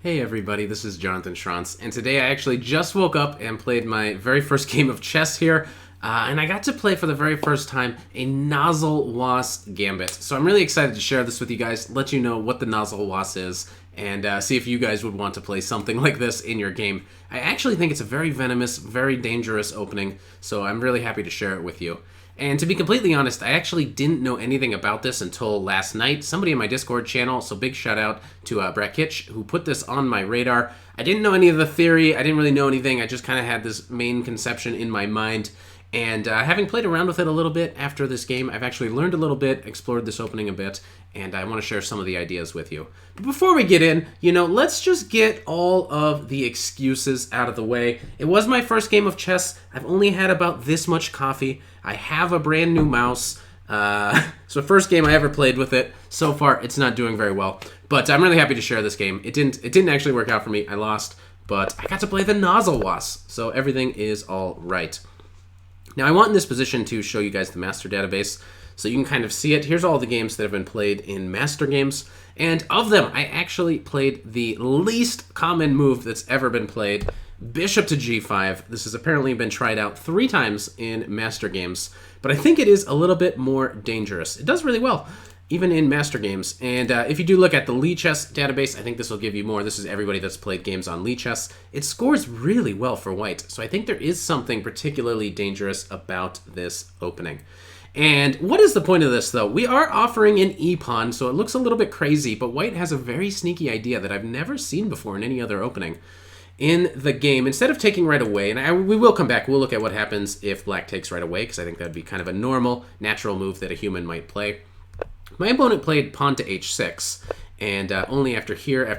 Hey everybody, this is Jonathan Schrantz, and today I actually just woke up and played my very first game of chess here, and I got to play for the very first time a Naselwaus Gambit. So I'm really excited to share this with you guys, let you know what the Naselwaus is, and see if you guys would want to play something like this in your game. I actually think it's a very venomous, very dangerous opening, so I'm really happy to share it with you. And to be completely honest, I actually didn't know anything about this until last night. Somebody in my Discord channel, so big shout out to Brett Kitch, who put this on my radar. I didn't know any of the theory, I didn't really know anything, I just kind of had this main conception in my mind. And having played around with it a little bit after this game, I've actually learned a little bit, explored this opening a bit, and I want to share some of the ideas with you. But before we get in, let's just get all of the excuses out of the way. It was my first game of chess. I've only had about this much coffee. I have a brand new mouse. So first game I ever played with it. So far, it's not doing very well. But I'm really happy to share this game. It didn't actually work out for me. I lost. But I got to play the Naselwaus. So everything is all right. Now, I want in this position to show you guys the master database so you can kind of see it. Here's all the games that have been played in master games. And of them, I actually played the least common move that's ever been played, bishop to g5. This has apparently been tried out 3 times in master games, but I think it is a little bit more dangerous. It does really well, even in master games. And if you do look at the Lichess database, I think this will give you more. This is everybody that's played games on Lichess. It scores really well for white, so I think there is something particularly dangerous about this opening. And what is the point of this, though? We are offering an e-pawn, so it looks a little bit crazy, but white has a very sneaky idea that I've never seen before in any other opening in the game. Instead of taking right away, and we will come back, we'll look at what happens if black takes right away, because I think that would be kind of a normal, natural move that a human might play. My opponent played pawn to h6, and only after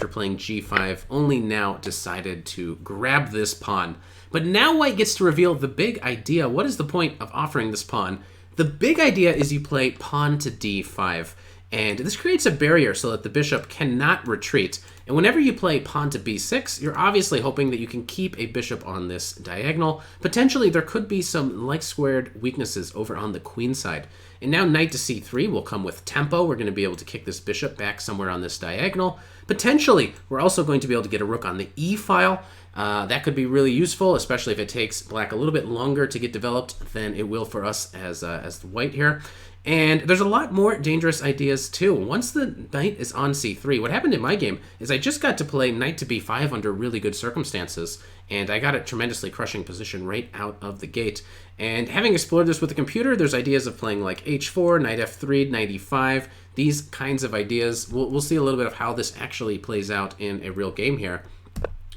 playing g5, only now decided to grab this pawn. But now white gets to reveal the big idea. What is the point of offering this pawn? The big idea is you play pawn to d5, and this creates a barrier so that the bishop cannot retreat. And whenever you play pawn to b6, you're obviously hoping that you can keep a bishop on this diagonal. Potentially, there could be some like-squared weaknesses over on the queen side. And now knight to c3 will come with tempo. We're going to be able to kick this bishop back somewhere on this diagonal. Potentially, we're also going to be able to get a rook on the e-file. That could be really useful, especially if it takes black a little bit longer to get developed than it will for us as the white here. And there's a lot more dangerous ideas too. Once the knight is on c3, what happened in my game is I just got to play knight to b5 under really good circumstances, and I got a tremendously crushing position right out of the gate. And having explored this with the computer, there's ideas of playing like h4, knight f3, knight e5, these kinds of ideas. We'll see a little bit of how this actually plays out in a real game here.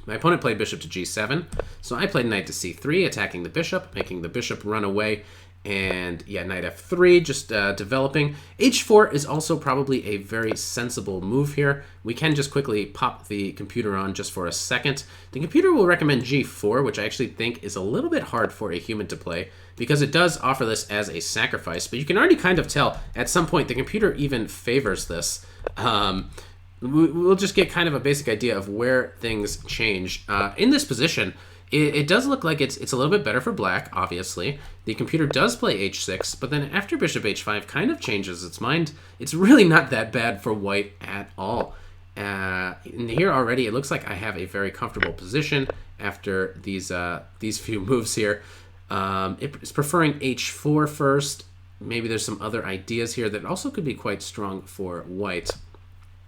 My opponent played bishop to g7, so I played knight to c3, attacking the bishop, making the bishop run away, and yeah, knight f3, just developing. h4 is also probably a very sensible move here. We can just quickly pop the computer on just for a second. The computer will recommend g4, which I actually think is a little bit hard for a human to play, because it does offer this as a sacrifice, but you can already kind of tell at some point the computer even favors this. We'll just get kind of a basic idea of where things change. In this position, it does look like it's a little bit better for black, obviously. The computer does play h6, but then after bishop h5 kind of changes its mind. It's really not that bad for white at all. In here already, it looks like I have a very comfortable position after these few moves here. It's preferring h4 first. Maybe there's some other ideas here that also could be quite strong for white.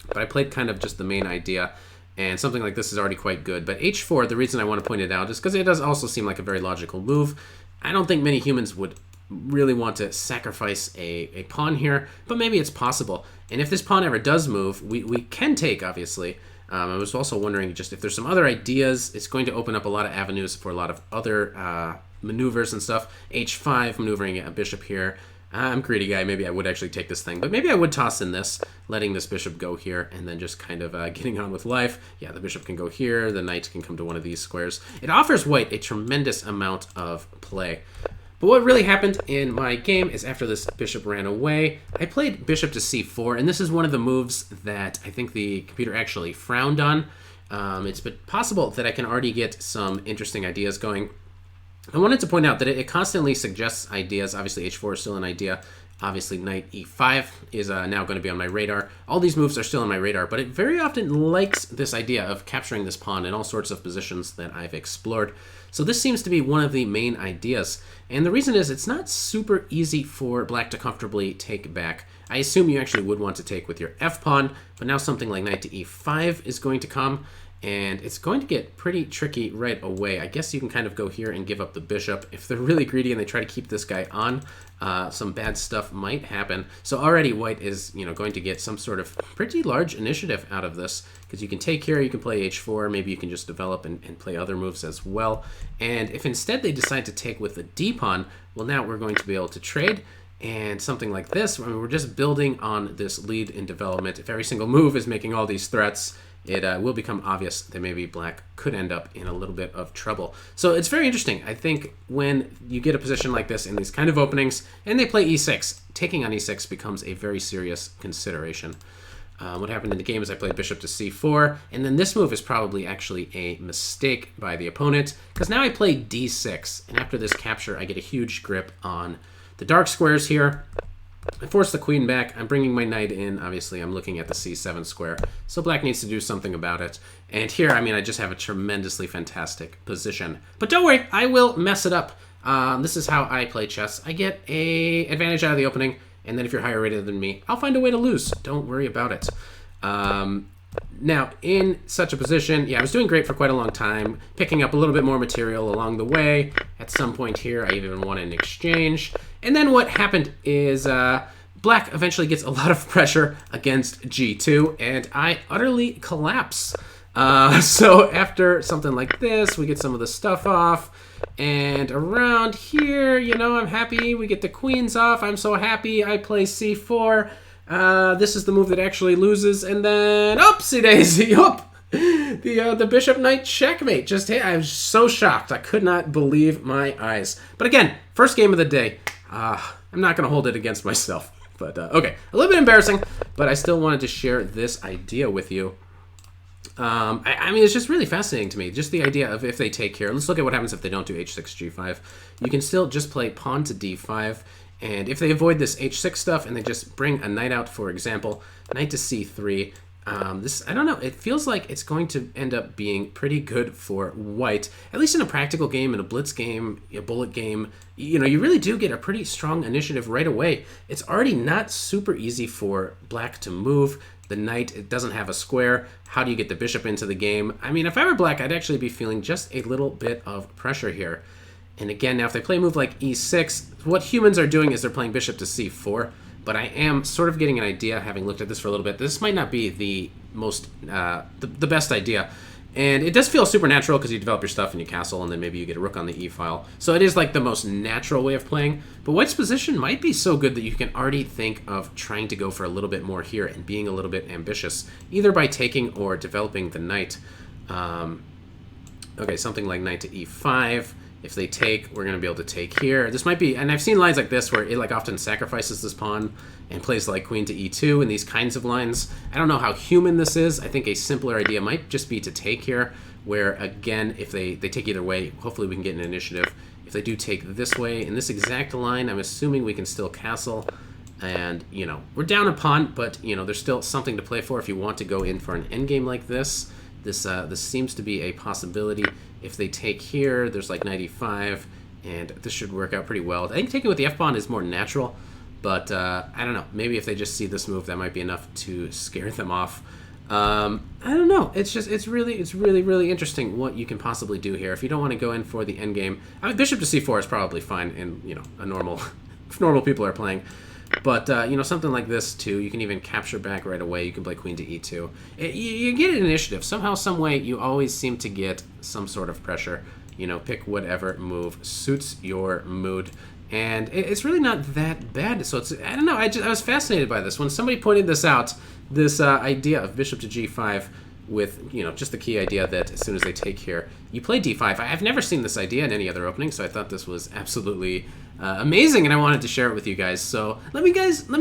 But I played kind of just the main idea, and something like this is already quite good. But h4, the reason I want to point it out is because it does also seem like a very logical move. I don't think many humans would really want to sacrifice a pawn here, but maybe it's possible. And if this pawn ever does move, we can take, obviously. I was also wondering just if there's some other ideas. It's going to open up a lot of avenues for a lot of other maneuvers and stuff. h5, maneuvering a bishop here. I'm a greedy guy, maybe I would actually take this thing, but maybe I would toss in this, letting this bishop go here, and then just kind of getting on with life. Yeah, the bishop can go here, the knight can come to one of these squares. It offers white a tremendous amount of play. But what really happened in my game is after this bishop ran away, I played bishop to c4, and this is one of the moves that I think the computer actually frowned on. It's possible that I can already get some interesting ideas going. I wanted to point out that it constantly suggests ideas. Obviously, h4 is still an idea. Obviously, knight e5 is now going to be on my radar. All these moves are still on my radar, but it very often likes this idea of capturing this pawn in all sorts of positions that I've explored. So this seems to be one of the main ideas. And the reason is it's not super easy for black to comfortably take back. I assume you actually would want to take with your f-pawn, but now something like knight to e5 is going to come. And it's going to get pretty tricky right away. I guess you can kind of go here and give up the bishop. If they're really greedy and they try to keep this guy on, some bad stuff might happen. So already white is, going to get some sort of pretty large initiative out of this, because you can take here, you can play h4, maybe you can just develop and play other moves as well. And if instead they decide to take with the d-pawn, well, now we're going to be able to trade. And something like this, I mean, we're just building on this lead in development. If every single move is making all these threats, it will become obvious that maybe black could end up in a little bit of trouble. So it's very interesting. I think when you get a position like this in these kind of openings, and they play e6, taking on e6 becomes a very serious consideration. What happened in the game is I played bishop to c4, and then this move is probably actually a mistake by the opponent, because now I play d6, and after this capture, I get a huge grip on the dark squares here. I force the queen back. I'm bringing my knight in. Obviously, I'm looking at the c7 square. So black needs to do something about it. And here, I mean, I just have a tremendously fantastic position. But don't worry, I will mess it up. This is how I play chess. I get an advantage out of the opening, and then if you're higher rated than me, I'll find a way to lose. Don't worry about it. Now, in such a position, yeah, I was doing great for quite a long time, picking up a little bit more material along the way. At some point here, I even won an exchange. And then what happened is black eventually gets a lot of pressure against g2, and I utterly collapse. So after something like this, we get some of the stuff off. And around here, I'm happy. We get the queens off. I'm so happy. I play c4. This is the move that actually loses, and then oopsie daisy, the bishop knight checkmate just hit. I was so shocked. I could not believe my eyes. But again, first game of the day. I'm not going to hold it against myself. But okay, a little bit embarrassing, but I still wanted to share this idea with you. I mean, it's just really fascinating to me. Just the idea of if they take here. Let's look at what happens if they don't do h6, g5. You can still just play pawn to d5. And if they avoid this h6 stuff and they just bring a knight out, for example, knight to c3, I don't know, it feels like it's going to end up being pretty good for white, at least in a practical game, in a blitz game, a bullet game. You really do get a pretty strong initiative right away. It's already not super easy for black to move. The knight, it doesn't have a square. How do you get the bishop into the game? I mean, if I were black, I'd actually be feeling just a little bit of pressure here. And again, now if they play a move like e6, what humans are doing is they're playing bishop to c4. But I am sort of getting an idea, having looked at this for a little bit. This might not be the most, the best idea. And it does feel supernatural because you develop your stuff and you castle, and then maybe you get a rook on the e-file. So it is like the most natural way of playing. But white's position might be so good that you can already think of trying to go for a little bit more here and being a little bit ambitious, either by taking or developing the knight. Okay, something like knight to e5. If they take, we're going to be able to take here. This might be, and I've seen lines like this where it often sacrifices this pawn and plays like queen to e2 and these kinds of lines. I don't know how human this is. I think a simpler idea might just be to take here, where again, if they take either way, hopefully we can get an initiative. If they do take this way, in this exact line, I'm assuming we can still castle. And, we're down a pawn, but, there's still something to play for if you want to go in for an endgame like this. This seems to be a possibility. If they take here, there's like knight e5, and this should work out pretty well. I think taking with the f-pawn is more natural, but I don't know. Maybe if they just see this move, that might be enough to scare them off. I don't know. It's really interesting what you can possibly do here. If you don't want to go in for the endgame, I mean, bishop to c4 is probably fine in a normal, if normal people are playing. But, something like this, too, you can even capture back right away. You can play queen to e2. You get an initiative. Somehow, some way, you always seem to get some sort of pressure. Pick whatever move suits your mood. And it's really not that bad. So, I don't know. I was fascinated by this. When somebody pointed this out, this idea of bishop to g5 with, just the key idea that as soon as they take here, you play d5. I've never seen this idea in any other opening, so I thought this was absolutely amazing, and I wanted to share it with you guys. So let me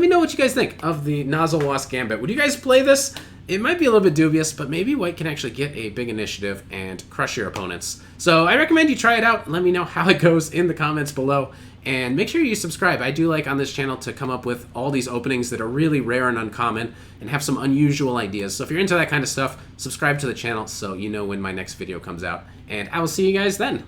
know what you guys think of the Naselwaus Gambit. Would you guys play this? it might be a little bit dubious, but maybe white can actually get a big initiative and crush your opponents. So I recommend you try it out. Let me know how it goes in the comments below. And make sure you subscribe. I do like on this channel to come up with all these openings that are really rare and uncommon and have some unusual ideas. So if you're into that kind of stuff, subscribe to the channel so you know when my next video comes out. And I will see you guys then.